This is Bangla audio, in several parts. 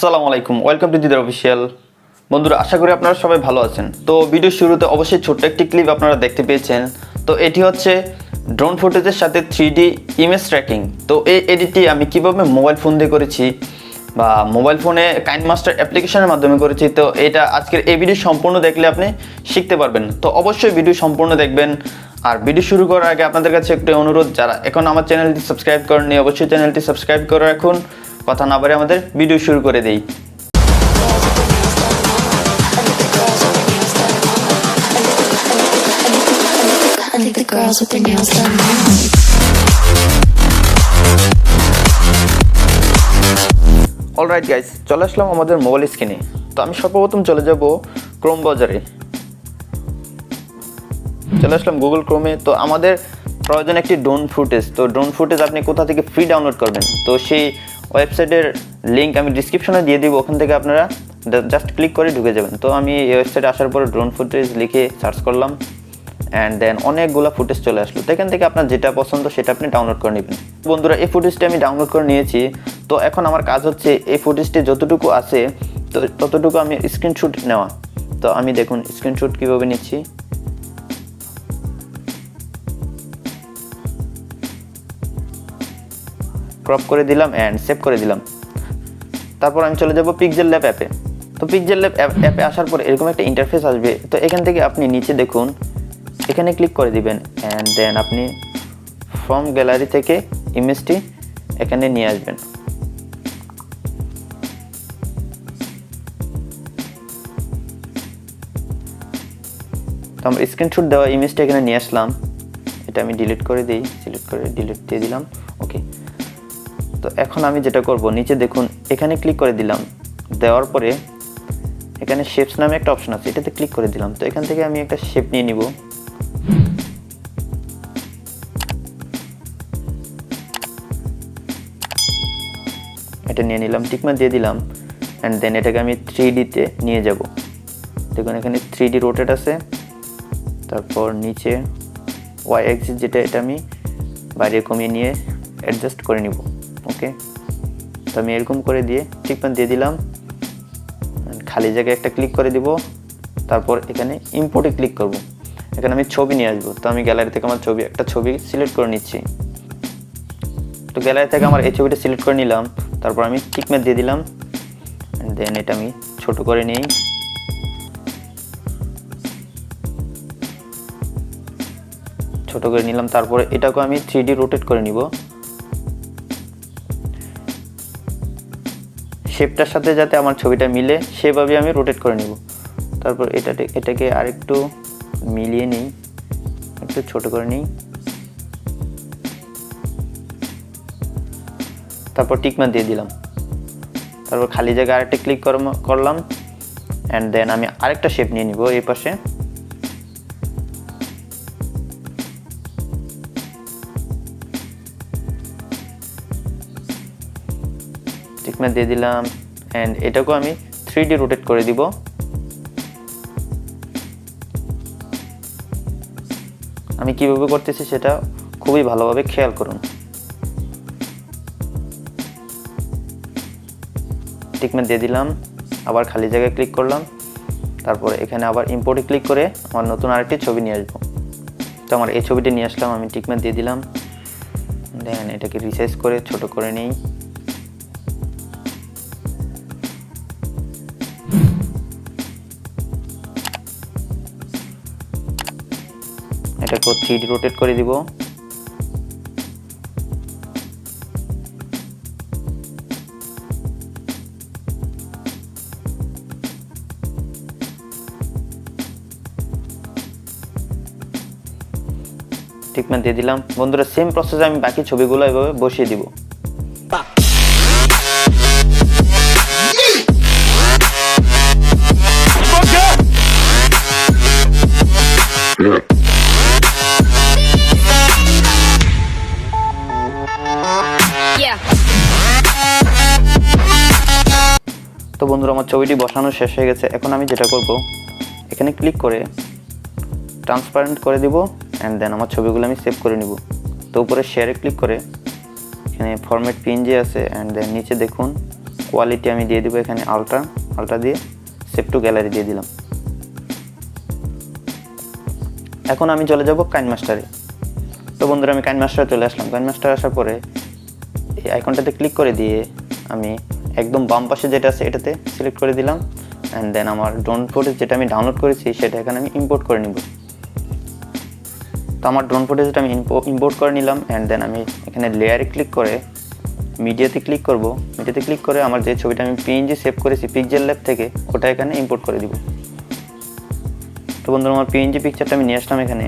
আসসালামু আলাইকুম, ওয়েলকাম টু দিদার অফিসিয়াল। বন্ধুরা, আশা করি আপনারা সবাই ভালো আছেন। তো ভিডিও শুরুতে অবশ্যই ছোট্ট একটি ক্লিপ আপনারা দেখতে পেয়েছেন। তো এটি হচ্ছে ড্রোন ফুটেজের সাথে 3D ইমেজ ট্র্যাকিং। তো এই এডিটটি আমি কিভাবে মোবাইল ফোন দিয়ে করেছি বা মোবাইল ফোনে কাইনমাস্টার অ্যাপ্লিকেশনের মাধ্যমে করেছি। তো এটা আজকের এই ভিডিও সম্পূর্ণ দেখলে আপনি শিখতে পারবেন। তো অবশ্যই ভিডিও সম্পূর্ণ দেখবেন। আর ভিডিও শুরু করার আগে আপনাদের কাছে একটু অনুরোধ, যারা এখন আমার চ্যানেলটি সাবস্ক্রাইব করেননি অবশ্যই চ্যানেলটি সাবস্ক্রাইব করে রাখুন। কথা না বলে আমাদের ভিডিও শুরু করে দেই। অলরাইট গাইস, চলে আসলাম আমাদের মোবাইল স্ক্রিনে। তো আমি সর্বপ্রথম চলে যাব ক্রোম ব্রাউজারে। চলে আসলাম গুগল ক্রোমে। তো আমাদের প্রয়োজন একটি ড্রোন ফুটেজ। তো ড্রোন ফুটেজ আপনি কোথা থেকে ফ্রি ডাউনলোড করবেন, তো সেই ওয়েবসাইটের লিঙ্ক আমি ডিসক্রিপশনে দিয়ে দিব, ওখান থেকে আপনারা জাস্ট ক্লিক করে ঢুকে যাবেন। তো আমি এই ওয়েবসাইটে আসার পরে ড্রোন ফুটেজ লিখে সার্চ করলাম, অ্যান্ড দেন অনেকগুলো ফুটেজ চলে আসলো। তো এখান থেকে আপনার যেটা পছন্দ সেটা আপনি ডাউনলোড করে নেবেন। বন্ধুরা, এই ফুটেজটি আমি ডাউনলোড করে নিয়েছি। তো এখন আমার কাজ হচ্ছে এই ফুটেজটি যতটুকু আছে তো ততটুকু আমি স্ক্রিনশট নেওয়া। তো আমি দেখুন স্ক্রিনশট কীভাবে নিচ্ছি। ক্রপ করে দিলাম অ্যান্ড সেভ করে দিলাম। তারপর আমি চলে যাব পিক্সেল ল্যাব অ্যাপে। তো পিক্সেল ল্যাব অ্যাপে আসার পর এরকম একটা ইন্টারফেস আসবে। তো এখান থেকে আপনি নিচে দেখুন, এখানে ক্লিক করে দিবেন অ্যান্ড দেন আপনি ফ্রম গ্যালারি থেকে ইমেজটি এখানে নিয়ে আসবেন। তো আমরা স্ক্রিনশট দেওয়া ইমেজটা এখানে নিয়ে আসলাম। এটা আমি ডিলিট করে দিই, সিলেক্ট করে ডিলিট দিয়ে দিলাম। ওকে। তো এখন আমি যেটা করব, নিচে দেখুন এখানে ক্লিক করে দিলাম। দেওয়ার পরে এখানে শেপস নামে একটা অপশন আছে, এটাতে ক্লিক করে দিলাম। তো এখান থেকে আমি একটা শেপ নিয়ে নিব। এটা নিয়ে নিলাম, টিকমার্ক দিয়ে দিলাম, অ্যান্ড দেন এটাকে আমি 3Dতে নিয়ে যাব। দেখুন এখানে 3D রোটেট আছে। তারপর নিচে ওয়াই অ্যাক্সিস যেটা, এটা আমি বাইরে কমিয়ে নিয়ে অ্যাডজাস্ট করে নিব। ওকে। তো আমি এরকম করে দিয়ে টিকমার্ক দিয়ে দিলাম, খালি জায়গায় একটা ক্লিক করে দিব। তারপর এখানে ইম্পোর্টে ক্লিক করব। এখানে আমি ছবি নিয়ে আসবো। তো আমি গ্যালারি থেকে আমার একটা ছবি সিলেক্ট করে নিচ্ছি। তো গ্যালারি থেকে আমার এই ছবিটা সিলেক্ট করে নিলাম। তারপর আমি টিকমার্ক দিয়ে দিলাম, দেন এটা আমি ছোট করে নিই। ছোট করে নিলাম। তারপরে এটাকে আমি 3D রোটেট করে নিব, শেপটার সাথে যাতে আমার ছবিটা মিলে সেভাবে আমি রোটেট করে নিব। তারপর এটাকে আরেকটু মিলিয়ে নিই, একটু ছোট করে নিই। তারপর টিকমার্ক দিয়ে দিলাম। তারপর খালি জায়গায় আরেকটা ক্লিক করলাম, অ্যান্ড দেন আমি আরেকটা শেপ নিয়ে নিব এই পাশে। টিকমার্ক দিয়ে দিলাম, অ্যান্ড এটাকেও আমি 3D রোটেট করে দিব। আমি কিভাবে করতেছি সেটা খুবই ভালোভাবে খেয়াল করুন। টিকমার্ক দিয়ে দিলাম, আবার খালি জায়গায় ক্লিক করলাম। তারপর এখানে আবার ইম্পোর্টে ক্লিক করে আমার নতুন আরেকটি ছবি নিয়ে আসবো। তো আমার এই ছবিটি নিয়ে আসলাম, আমি টিকমার্ক দিয়ে দিলাম, দেন এটাকে রিসাইজ করে ছোট করে নিই। এটাকে 3D রোটেট করে দিব। টিকমার্ক দিয়ে দিলাম। বন্ধুরা, সেম প্রসেসে আমি বাকি ছবিগুলো এভাবে বসিয়ে দিব। তো বন্ধুরা, আমার ছবিটি বসানো শেষ হয়ে গেছে। এখন আমি যেটা করব, এখানে ক্লিক করে ট্রান্সপারেন্ট করে দিব, অ্যান্ড দেন আমার ছবিগুলো আমি সেভ করে নিব। তো উপরে শেয়ারে ক্লিক করে এখানে ফরম্যাট পিএনজি আছে, অ্যান্ড দেন নিচে দেখুন কোয়ালিটি আমি দিয়ে দিব এখানে আলট্রা দিয়ে সেভ টু গ্যালারি দিয়ে দিলাম। এখন আমি চলে যাব কাইনমাস্টারে। তো বন্ধুরা আমি কাইনমাস্টারে চলে আসলাম। কাইনমাস্টার আসার পরে এই আইকনটাতে ক্লিক করে দিয়ে আমি একদম বাম পাশে যেটা আছে এটাতে সিলেক্ট করে দিলাম, অ্যান্ড দেন আমার ড্রোন ফুটেজ যেটা আমি ডাউনলোড করেছি সেটা এখানে আমি ইম্পোর্ট করে নিব। তো আমার ড্রোন ফুটেজটা আমি ইম্পোর্ট করে নিলাম, অ্যান্ড দেন আমি এখানে লেয়ারে ক্লিক করে মিডিয়াতে ক্লিক করব। মিডিয়াতে ক্লিক করে আমার যে ছবিটা আমি পিএনজি সেভ করেছি পিক্সেল ল্যাব থেকে ওটা এখানে ইম্পোর্ট করে দিব। তো বন্ধুরা আমার পিএনজি পিকচারটা আমি নিয়ে আসলাম এখানে।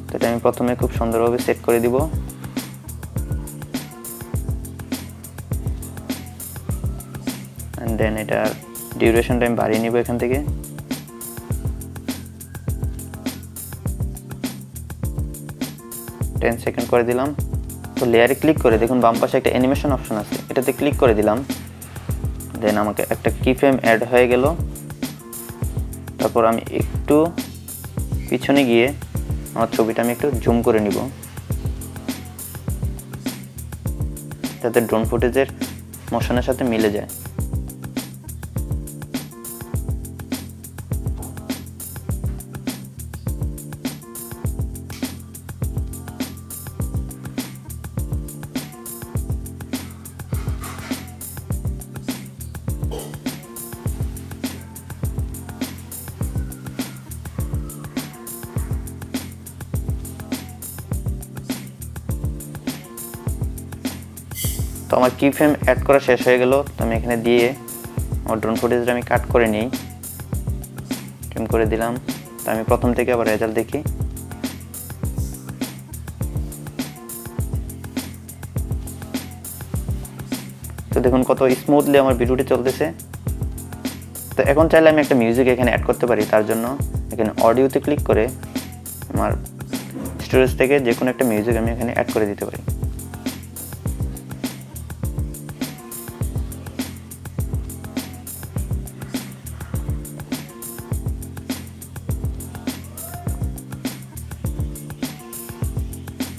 তো এটা আমি প্রথমে খুব সুন্দরভাবে সেট করে দিব। অ্যান্ড দেন এটার ডিউরেশনটা আমি বাড়িয়ে নিব এখান থেকে। টেন সেকেন্ড করে দিলাম। তো লেয়ারে ক্লিক করে দেখুন বাম পাশে একটা অ্যানিমেশন অপশন আছে, এটাতে ক্লিক করে দিলাম। দেন আমাকে একটা কি ফ্রেম অ্যাড হয়ে গেল। তারপর আমি একটু পিছনে গিয়ে আমার ছবিটা আমি একটু জুম করে নিব যাতে ড্রোন ফুটেজের মোশনের সাথে মিলে যায়। তো আমার কি ফ্রেম অ্যাড করা শেষ হয়ে গেল। তো আমি এখানে দিয়ে আমার ড্রোন ফুটেজটা আমি কাট করে নিই, ট্রিম করে দিলাম। তো আমি প্রথম থেকে আবার রেজাল্ট দেখি। তো দেখুন কত স্মুথলি আমার ভিডিওটি চলতেছে। তো এখন চাইলে আমি একটা মিউজিক এখানে অ্যাড করতে পারি। তার জন্য এখানে অডিওতে ক্লিক করে আমার স্টোরেজ থেকে যে কোনো একটা মিউজিক আমি এখানে অ্যাড করে দিতে পারি।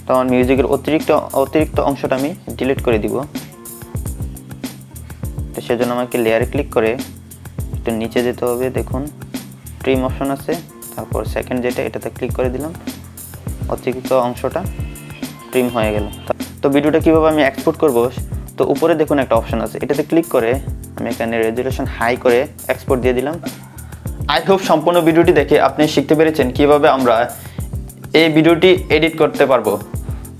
তো আমার মিউজিকের অতিরিক্ত অংশটা আমি ডিলিট করে দিব। তো সেজন্য আমাকে লেয়ারে ক্লিক করে একটু নিচে যেতে হবে। দেখুন ট্রিম অপশন আছে, তারপর সেকেন্ড যেটা এটাতে ক্লিক করে দিলাম, অতিরিক্ত অংশটা ট্রিম হয়ে গেল। তো ভিডিওটা কীভাবে আমি এক্সপোর্ট করব, তো উপরে দেখুন একটা অপশন আছে, এটাতে ক্লিক করে আমি এখানে রেজুলেশন হাই করে এক্সপোর্ট দিয়ে দিলাম। আই হোপ সম্পূর্ণ ভিডিওটি দেখে আপনি শিখতে পেরেছেন কিভাবে আমরা এই ভিডিওটি এডিট করতে পারবো।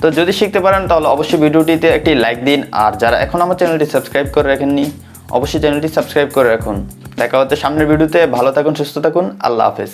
তো যদি শিখতে পারেন তাহলে অবশ্যই ভিডিওটিতে একটি লাইক দিন, আর যারা এখন আমার চ্যানেলটি সাবস্ক্রাইব করে রাখেননি অবশ্যই চ্যানেলটি সাবস্ক্রাইব করে রাখুন। দেখা হচ্ছে সামনের ভিডিওতে। ভালো থাকুন, সুস্থ থাকুন, আল্লাহ হাফেজ।